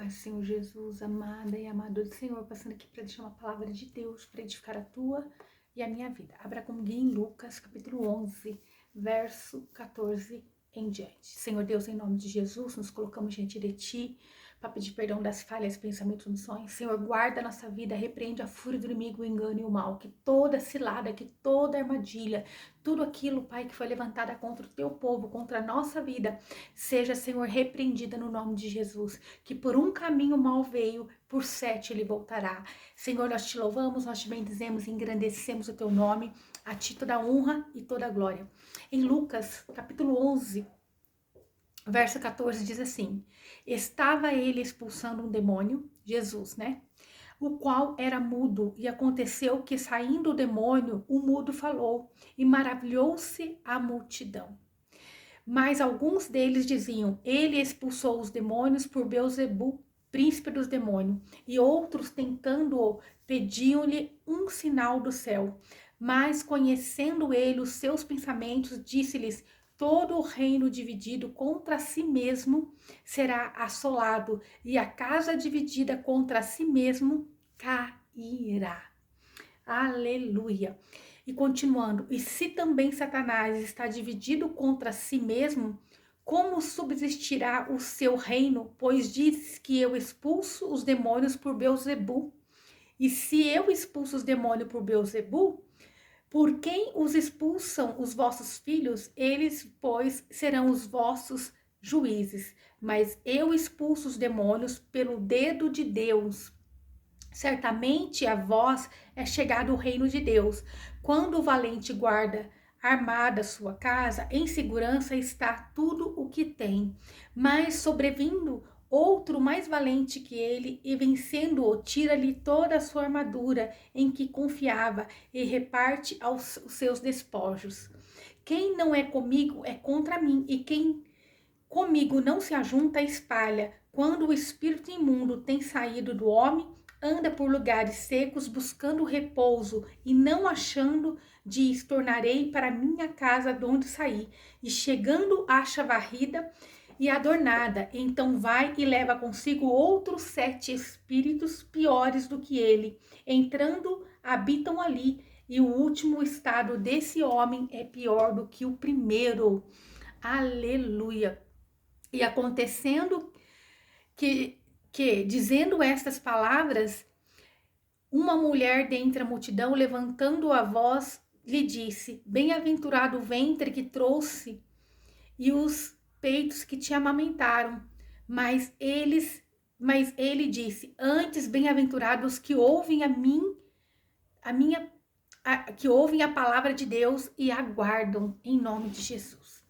paz do Senhor Jesus, amada e amado do Senhor, passando aqui para deixar uma palavra de Deus para edificar a tua e a minha vida. Abra comigo em Lucas, capítulo 11, verso 14 em diante. Senhor Deus, em nome de Jesus, nos colocamos diante de Ti para pedir perdão das falhas, pensamentos, omissões. Senhor, guarda a nossa vida, repreende a fúria do inimigo, o engano e o mal, que toda cilada, que toda armadilha, tudo aquilo, Pai, que foi levantada contra o Teu povo, contra a nossa vida, seja, Senhor, repreendida no nome de Jesus, que por um caminho mal veio, por 7 ele voltará. Senhor, nós te louvamos, nós te bendizemos e engrandecemos o Teu nome, a Ti toda a honra e toda a glória. Em Lucas, capítulo 11, verso 14 diz assim: estava ele expulsando um demônio, Jesus, né? O qual era mudo, e aconteceu que, saindo o demônio, o mudo falou, e maravilhou-se a multidão. Mas alguns deles diziam: ele expulsou os demônios por Beelzebu, príncipe dos demônios. E outros, tentando-o, pediam-lhe um sinal do céu. Mas, conhecendo ele os seus pensamentos, disse-lhes: todo o reino dividido contra si mesmo será assolado, e a casa dividida contra si mesmo cairá. Aleluia. E continuando: e se também Satanás está dividido contra si mesmo, como subsistirá o seu reino? Pois diz que eu expulso os demônios por Beelzebu. E se eu expulso os demônios por Beelzebu, por quem os expulsam os vossos filhos? Eles, pois, serão os vossos juízes. Mas eu expulso os demônios pelo dedo de Deus. Certamente a vós é chegado o reino de Deus. Quando o valente guarda armada sua casa, em segurança está tudo o que tem. Mas sobrevindo outro mais valente que ele, e vencendo-o, tira-lhe toda a sua armadura em que confiava e reparte os seus despojos. Quem não é comigo é contra mim, e quem comigo não se ajunta espalha. Quando o espírito imundo tem saído do homem, anda por lugares secos buscando repouso, e não achando, diz: tornarei para minha casa de onde saí. E chegando acha varrida e adornada, então vai e leva consigo outros 7 espíritos piores do que ele. Entrando, habitam ali, e o último estado desse homem é pior do que o primeiro. Aleluia. E acontecendo que dizendo estas palavras, uma mulher dentre a multidão, levantando a voz, lhe disse: bem-aventurado o ventre que trouxe e os peitos que te amamentaram. Mas ele disse: antes, bem-aventurados que ouvem que ouvem a palavra de Deus e aguardam, em nome de Jesus.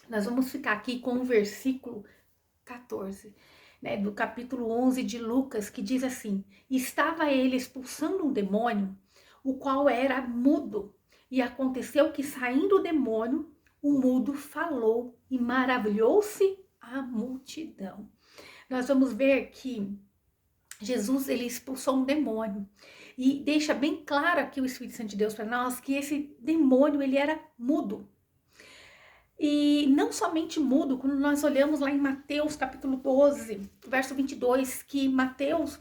Nós vamos ficar aqui com o versículo 14, né, do capítulo 11 de Lucas, que diz assim: estava ele expulsando um demônio, o qual era mudo, e aconteceu que, saindo o demônio, o mudo falou, e maravilhou-se a multidão. Nós vamos ver que Jesus, ele expulsou um demônio, e deixa bem claro aqui o Espírito Santo de Deus para nós que esse demônio, ele era mudo. E não somente mudo, quando nós olhamos lá em Mateus capítulo 12, verso 22, que Mateus,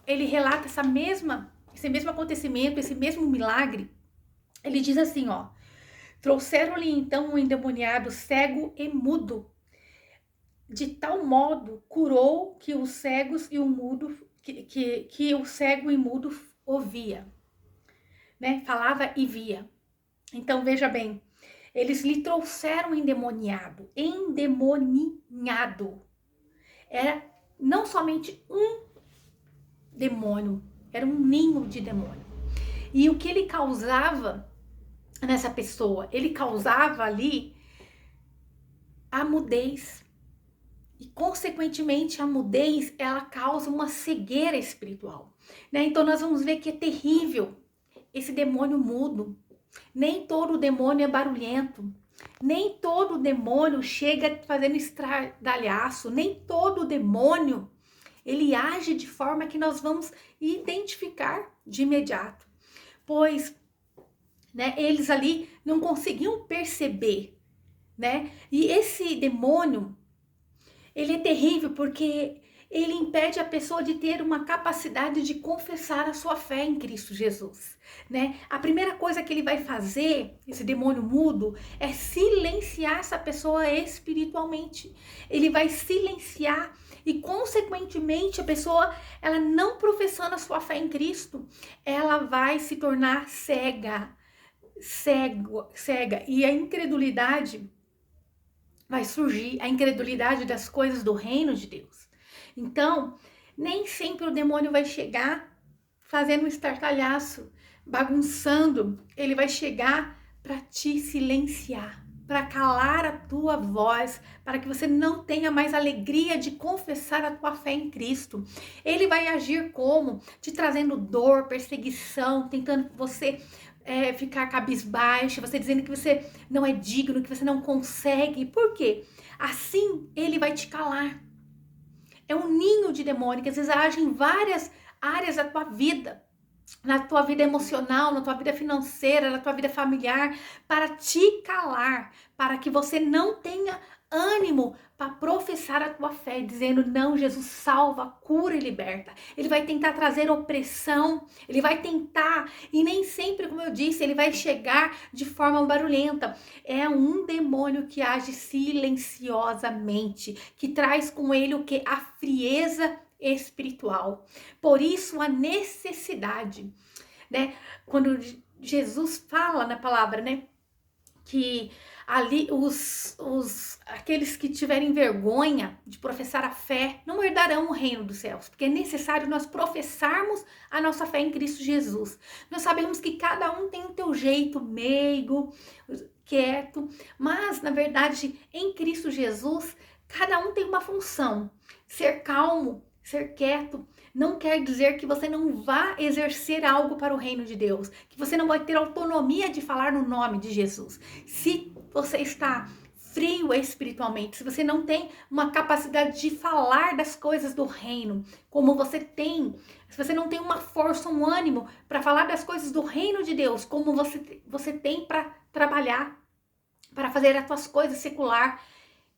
ele relata esse mesmo acontecimento, esse mesmo milagre. Ele diz assim, ó: trouxeram-lhe então um endemoniado cego e mudo, de tal modo curou que os cegos e o mudo, que o cego e mudo ouvia, né? Falava e via. Então veja bem, eles lhe trouxeram endemoniado. Era não somente um demônio, era um ninho de demônio. E o que ele causava nessa pessoa? Ele causava ali a mudez. E, consequentemente, a mudez, ela causa uma cegueira espiritual, né? Então, nós vamos ver que é terrível esse demônio mudo. Nem todo demônio é barulhento. Nem todo demônio chega fazendo estradalhaço. Nem todo demônio, ele age de forma que nós vamos identificar de imediato. Pois, né, eles ali não conseguiam perceber, né? E esse demônio, ele é terrível porque ele impede a pessoa de ter uma capacidade de confessar a sua fé em Cristo Jesus, né? A primeira coisa que ele vai fazer, esse demônio mudo, é silenciar essa pessoa espiritualmente. Ele vai silenciar e, consequentemente, a pessoa, ela não professando a sua fé em Cristo, ela vai se tornar cega. E a incredulidade vai surgir, a incredulidade das coisas do reino de Deus. Então, nem sempre o demônio vai chegar fazendo um estartalhaço, bagunçando. Ele vai chegar para te silenciar, para calar a tua voz, para que você não tenha mais alegria de confessar a tua fé em Cristo. Ele vai agir como? Te trazendo dor, perseguição, tentando que você ficar cabisbaixo, você dizendo que você não é digno, que você não consegue. Por quê? Assim ele vai te calar. É um ninho de demônio que às vezes age em várias áreas da tua vida, na tua vida emocional, na tua vida financeira, na tua vida familiar, para te calar, para que você não tenha ânimo para professar a tua fé, dizendo: não, Jesus salva, cura e liberta. Ele vai tentar trazer opressão, ele vai tentar, e nem sempre, como eu disse, ele vai chegar de forma barulhenta. É um demônio que age silenciosamente, que traz com ele o que? A frieza espiritual. Por isso a necessidade, né? Quando Jesus fala na palavra, né, que ali aqueles que tiverem vergonha de professar a fé não herdarão o reino dos céus, porque é necessário nós professarmos a nossa fé em Cristo Jesus. Nós sabemos que cada um tem o teu jeito, meigo, quieto, mas na verdade em Cristo Jesus cada um tem uma função. Ser calmo, ser quieto, não quer dizer que você não vá exercer algo para o reino de Deus, que você não vai ter autonomia de falar no nome de Jesus. Se você está frio espiritualmente, se você não tem uma capacidade de falar das coisas do reino, como você tem, se você não tem uma força, um ânimo para falar das coisas do reino de Deus, como você tem para trabalhar, para fazer as tuas coisas secular,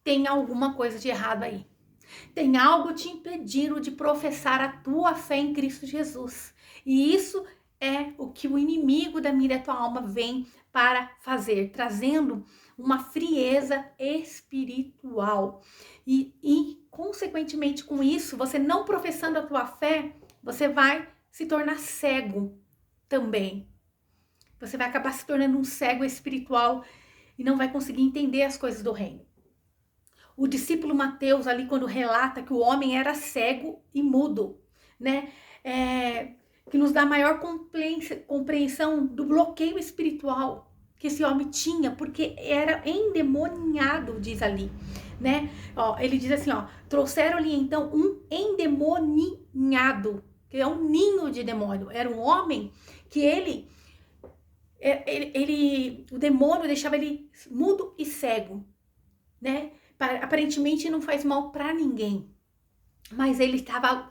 tem alguma coisa de errado aí. Tem algo te impedindo de professar a tua fé em Cristo Jesus. E isso é o que o inimigo da minha e da tua alma vem para fazer, trazendo uma frieza espiritual. E consequentemente com isso, você não professando a tua fé, você vai se tornar cego também. Você vai acabar se tornando um cego espiritual e não vai conseguir entender as coisas do reino. O discípulo Mateus ali, quando relata que o homem era cego e mudo, né? Que nos dá maior compreensão do bloqueio espiritual que esse homem tinha, porque era endemoniado, diz ali, né? Ó, ele diz assim, ó, trouxeram-lhe então um endemoninhado, que é um ninho de demônio. Era um homem que o demônio deixava ele mudo e cego, né? Aparentemente não faz mal para ninguém, mas ele estava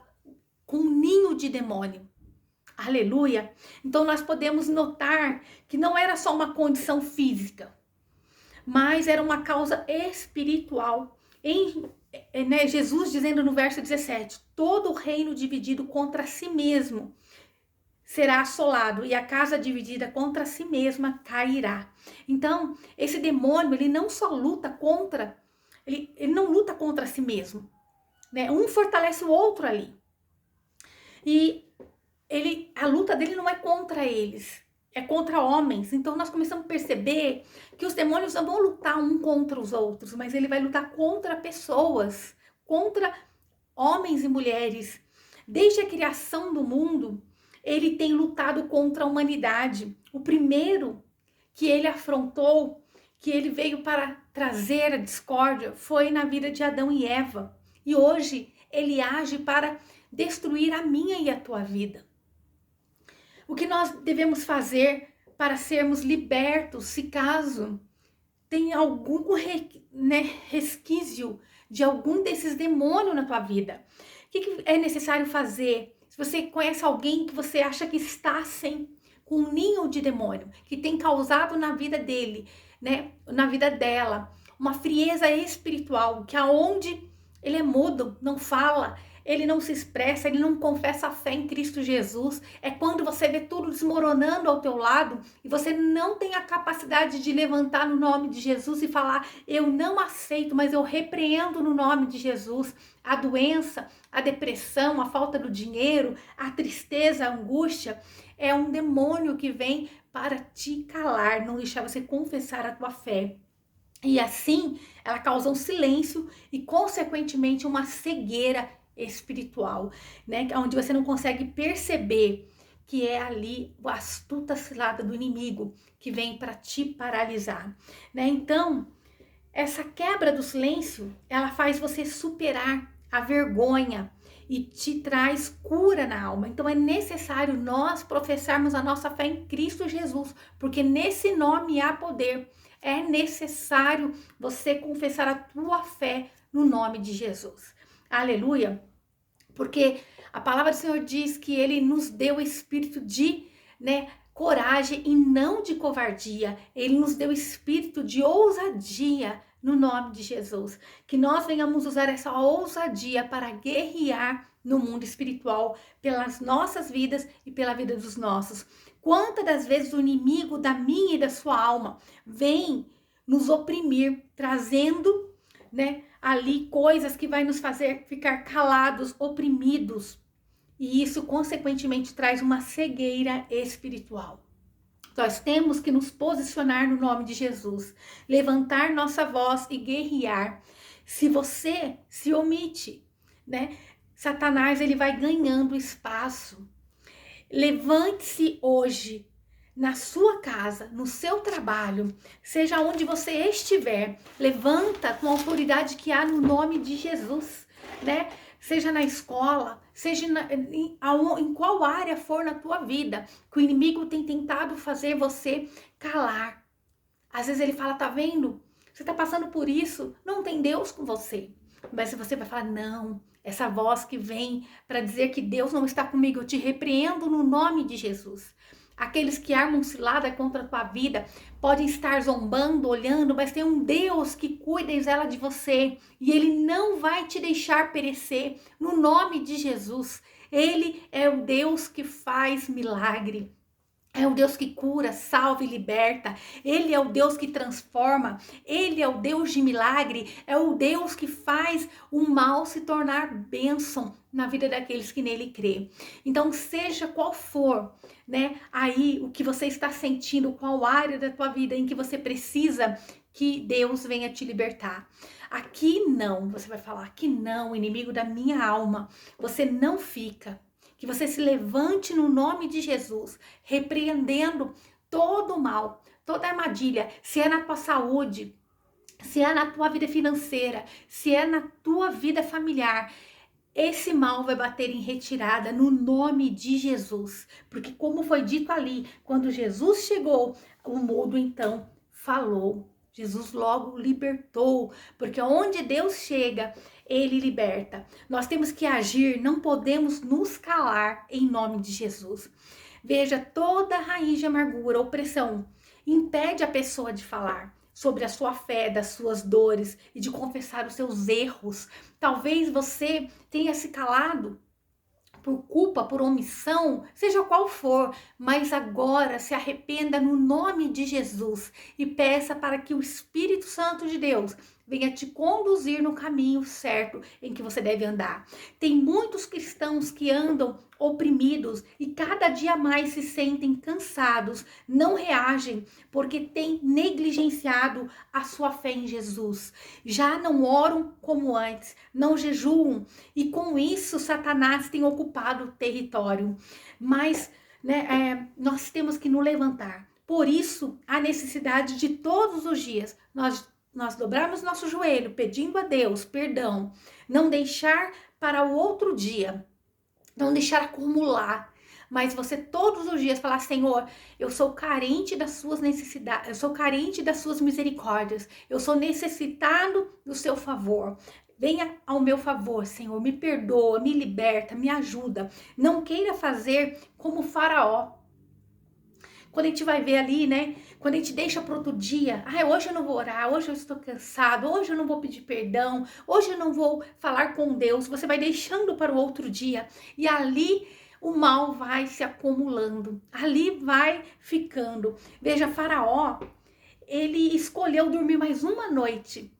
com um ninho de demônio. Aleluia! Então nós podemos notar que não era só uma condição física, mas era uma causa espiritual. Jesus dizendo no verso 17, todo reino dividido contra si mesmo será assolado, e a casa dividida contra si mesma cairá. Então, esse demônio, ele não só luta contra ele não luta contra si mesmo, né? Um fortalece o outro ali. E a luta dele não é contra eles, é contra homens. Então nós começamos a perceber que os demônios não vão lutar um contra os outros, mas ele vai lutar contra pessoas, contra homens e mulheres. Desde a criação do mundo, ele tem lutado contra a humanidade. O primeiro que ele afrontou, que ele veio para trazer a discórdia, foi na vida de Adão e Eva. E hoje ele age para destruir a minha e a tua vida. O que nós devemos fazer para sermos libertos, se caso tem algum resquício de algum desses demônios na tua vida? O que é necessário fazer? Se você conhece alguém que você acha que está com um ninho de demônio, que tem causado na vida dele, né, na vida dela, uma frieza espiritual, que aonde ele é mudo, não fala, ele não se expressa, ele não confessa a fé em Cristo Jesus. É quando você vê tudo desmoronando ao teu lado e você não tem a capacidade de levantar no nome de Jesus e falar: eu não aceito, mas eu repreendo no nome de Jesus a doença, a depressão, a falta do dinheiro, a tristeza, a angústia. É um demônio que vem para te calar, não deixar você confessar a tua fé. E assim, ela causa um silêncio e, consequentemente, uma cegueira espiritual, né? Onde você não consegue perceber que é ali a astuta cilada do inimigo que vem para te paralisar, né? Então, essa quebra do silêncio, ela faz você superar a vergonha e te traz cura na alma. Então é necessário nós professarmos a nossa fé em Cristo Jesus, porque nesse nome há poder. É necessário você confessar a tua fé no nome de Jesus. Aleluia! Porque a palavra do Senhor diz que ele nos deu o espírito de, coragem e não de covardia. Ele nos deu espírito de ousadia no nome de Jesus. Que nós venhamos usar essa ousadia para guerrear no mundo espiritual pelas nossas vidas e pela vida dos nossos. Quantas das vezes o inimigo da minha e da sua alma vem nos oprimir, trazendo, ali coisas que vai nos fazer ficar calados, oprimidos. E isso, consequentemente, traz uma cegueira espiritual. Nós temos que nos posicionar no nome de Jesus, levantar nossa voz e guerrear. Se você se omite, Satanás ele vai ganhando espaço. Levante-se hoje na sua casa, no seu trabalho, seja onde você estiver, levanta com a autoridade que há no nome de Jesus, Seja na escola, seja em qual área for na tua vida, que o inimigo tem tentado fazer você calar. Às vezes ele fala, tá vendo? Você tá passando por isso, não tem Deus com você. Mas você vai falar, não, essa voz que vem para dizer que Deus não está comigo, eu te repreendo no nome de Jesus. Aqueles que armam cilada contra a tua vida podem estar zombando, olhando, mas tem um Deus que cuida e zela de você. E Ele não vai te deixar perecer no nome de Jesus. Ele é o Deus que faz milagre. É o Deus que cura, salva e liberta. Ele é o Deus que transforma. Ele é o Deus de milagre. É o Deus que faz o mal se tornar bênção na vida daqueles que nele crê. Então, seja qual for, aí o que você está sentindo, qual área da tua vida em que você precisa que Deus venha te libertar. Aqui não, você vai falar, aqui não, inimigo da minha alma. Você não fica. Que você se levante no nome de Jesus, repreendendo todo o mal, toda armadilha, se é na tua saúde, se é na tua vida financeira, se é na tua vida familiar. Esse mal vai bater em retirada no nome de Jesus. Porque como foi dito ali, quando Jesus chegou, o mudo então falou. Jesus logo libertou, porque onde Deus chega, Ele liberta. Nós temos que agir, não podemos nos calar em nome de Jesus. Veja, toda raiz de amargura, opressão, impede a pessoa de falar sobre a sua fé, das suas dores e de confessar os seus erros. Talvez você tenha se calado por culpa, por omissão, seja qual for, mas agora se arrependa no nome de Jesus e peça para que o Espírito Santo de Deus venha te conduzir no caminho certo em que você deve andar. Tem muitos cristãos que andam oprimidos e cada dia mais se sentem cansados, não reagem porque têm negligenciado a sua fé em Jesus. Já não oram como antes, não jejuam e com isso Satanás tem ocupado o território. Mas nós temos que nos levantar. Por isso, a necessidade de todos os dias nós dobrarmos nosso joelho, pedindo a Deus perdão, não deixar para o outro dia, não deixar acumular, mas você todos os dias falar, Senhor, eu sou carente das suas necessidades, eu sou carente das suas misericórdias, eu sou necessitado do seu favor. Venha ao meu favor, Senhor, me perdoa, me liberta, me ajuda. Não queira fazer como Faraó. quando a gente vai ver ali, né? Quando a gente deixa para outro dia, hoje eu não vou orar, hoje eu estou cansado, hoje eu não vou pedir perdão, hoje eu não vou falar com Deus. Você vai deixando para o outro dia e ali o mal vai se acumulando, ali vai ficando. Veja, Faraó, ele escolheu dormir mais uma noite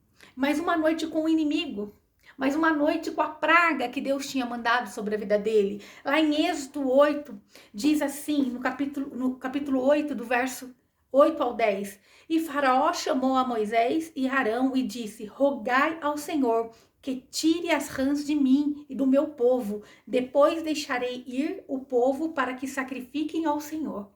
com o inimigo. Mais uma noite com a praga que Deus tinha mandado sobre a vida dele. Lá em Êxodo 8, diz assim, no capítulo 8, do verso 8 ao 10. E Faraó chamou a Moisés e Arão e disse: rogai ao Senhor que tire as rãs de mim e do meu povo. Depois deixarei ir o povo para que sacrifiquem ao Senhor.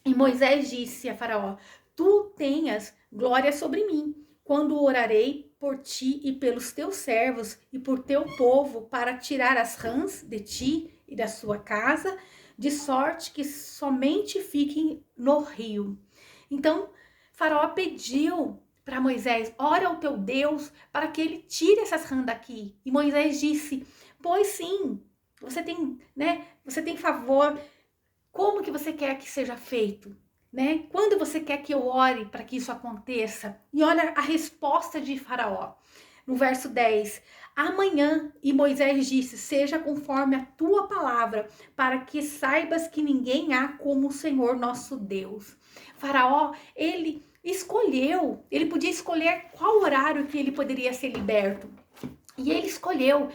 E Moisés disse a Faraó: tu tenhas glória sobre mim, quando orarei por ti e pelos teus servos e por teu povo, para tirar as rãs de ti e da sua casa, de sorte que somente fiquem no rio. Então, Faraó pediu para Moisés: ora ao teu Deus para que ele tire essas rãs daqui. E Moisés disse: pois sim, você tem favor. Como que você quer que seja feito? Né? Quando você quer que eu ore para que isso aconteça? E olha a resposta de Faraó. No verso 10, amanhã, e Moisés disse, seja conforme a tua palavra, para que saibas que ninguém há como o Senhor nosso Deus. Faraó, ele podia escolher qual horário que ele poderia ser liberto. E ele escolheu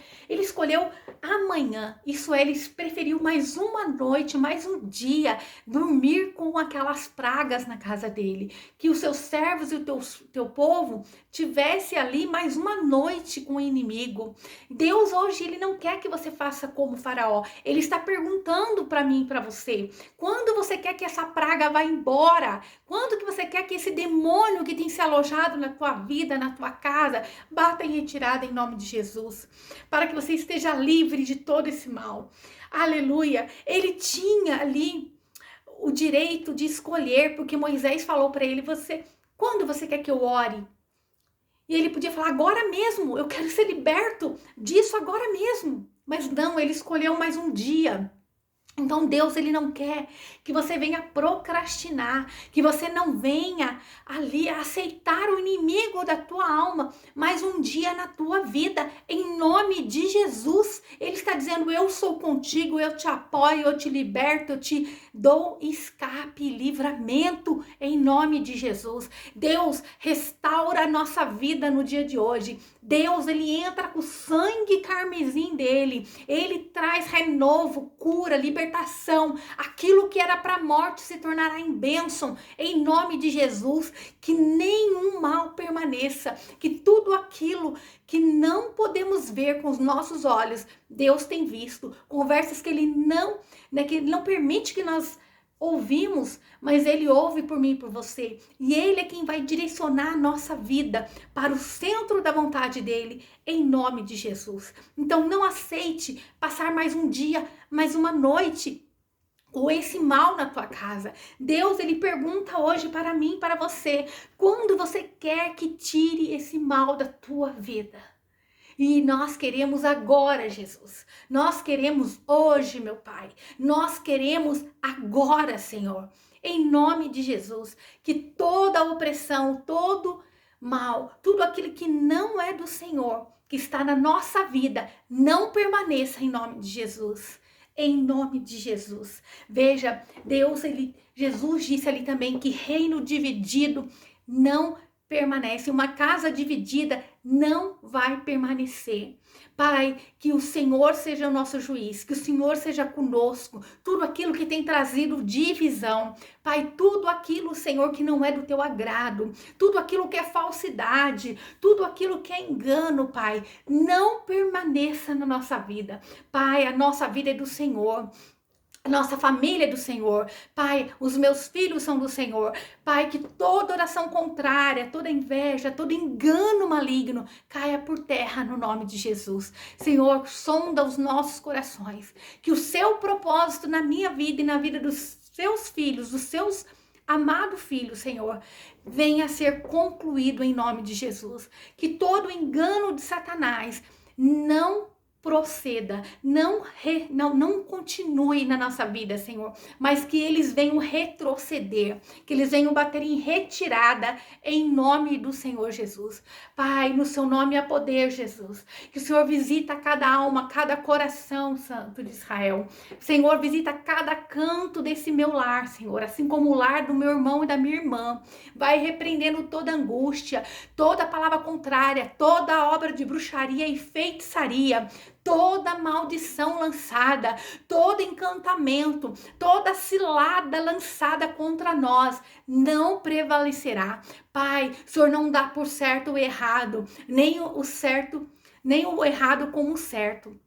amanhã, isso é, ele preferiu mais uma noite, mais um dia, dormir com aquelas pragas na casa dele. Que os seus servos e o teu povo tivesse ali mais uma noite com o inimigo. Deus hoje, ele não quer que você faça como Faraó. Ele está perguntando para mim e para você, quando você quer que essa praga vá embora? Quando que você quer que esse demônio que tem se alojado na tua vida, na tua casa, bata em retirada em nome de Jesus, para que você esteja livre de todo esse mal. Aleluia! Ele tinha ali o direito de escolher, porque Moisés falou para ele: quando você quer que eu ore? E ele podia falar: agora mesmo, eu quero ser liberto disso agora mesmo. Mas não, ele escolheu mais um dia. Então Deus, ele não quer que você venha procrastinar, que você não venha ali aceitar o inimigo da tua alma mais um dia na tua vida, em nome de Jesus. Ele está dizendo: eu sou contigo, eu te apoio, eu te liberto, eu te dou escape e livramento em nome de Jesus. Deus, restaura a nossa vida no dia de hoje. Deus, ele entra com o sangue carmesim dele, ele traz renovo, cura, libertação. Aquilo que era para a morte se tornará em bênção, em nome de Jesus. Que nenhum mal permaneça, que tudo aquilo que não podemos ver com os nossos olhos, Deus tem visto. Conversas que ele não permite que nós ouvimos, mas ele ouve por mim e por você. E ele é quem vai direcionar a nossa vida para o centro da vontade dele, em nome de Jesus. Então não aceite passar mais um dia, mais uma noite ou esse mal na tua casa. Deus, ele pergunta hoje para mim e para você: quando você quer que tire esse mal da tua vida? E nós queremos agora, Jesus. Nós queremos hoje, meu Pai. Nós queremos agora, Senhor. Em nome de Jesus, que toda opressão, todo mal, tudo aquilo que não é do Senhor, que está na nossa vida, não permaneça em nome de Jesus. Em nome de Jesus. Veja, Jesus disse ali também que reino dividido não permanece. Uma casa dividida não vai permanecer. Pai, que o Senhor seja o nosso juiz, que o Senhor seja conosco. Tudo aquilo que tem trazido divisão, Pai, tudo aquilo, Senhor, que não é do teu agrado, tudo aquilo que é falsidade, tudo aquilo que é engano, Pai, não permaneça na nossa vida. Pai, a nossa vida é do Senhor. Nossa família é do Senhor. Pai, os meus filhos são do Senhor. Pai, que toda oração contrária, toda inveja, todo engano maligno caia por terra no nome de Jesus. Senhor, sonda os nossos corações. Que o seu propósito na minha vida e na vida dos seus filhos, dos seus amados filhos, Senhor, venha a ser concluído em nome de Jesus. Que todo engano de Satanás não proceda, não continue na nossa vida, Senhor, mas que eles venham retroceder, que eles venham bater em retirada em nome do Senhor Jesus. Pai, no seu nome há poder, Jesus, que o Senhor visita cada alma, cada coração, Santo de Israel. Senhor, visita cada canto desse meu lar, Senhor, assim como o lar do meu irmão e da minha irmã. Vai repreendendo toda angústia, toda palavra contrária, toda obra de bruxaria e feitiçaria, toda maldição lançada, todo encantamento, toda cilada lançada contra nós não prevalecerá. Pai, o Senhor não dá por certo o errado, nem o certo, nem o errado como o certo.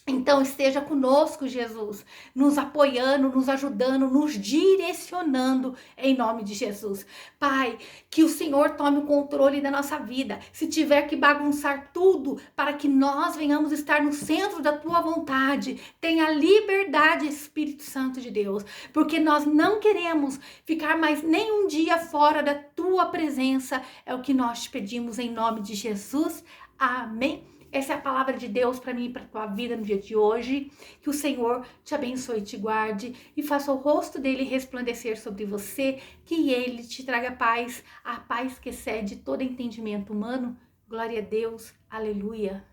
Então esteja conosco, Jesus, nos apoiando, nos ajudando, nos direcionando em nome de Jesus. Pai, que o Senhor tome o controle da nossa vida. Se tiver que bagunçar tudo para que nós venhamos estar no centro da tua vontade, tenha liberdade, Espírito Santo de Deus, porque nós não queremos ficar mais nem um dia fora da tua presença. É o que nós te pedimos em nome de Jesus. Amém. Essa é a palavra de Deus para mim e para a tua vida no dia de hoje. Que o Senhor te abençoe e te guarde e faça o rosto dele resplandecer sobre você. Que ele te traga paz, a paz que excede todo entendimento humano. Glória a Deus. Aleluia.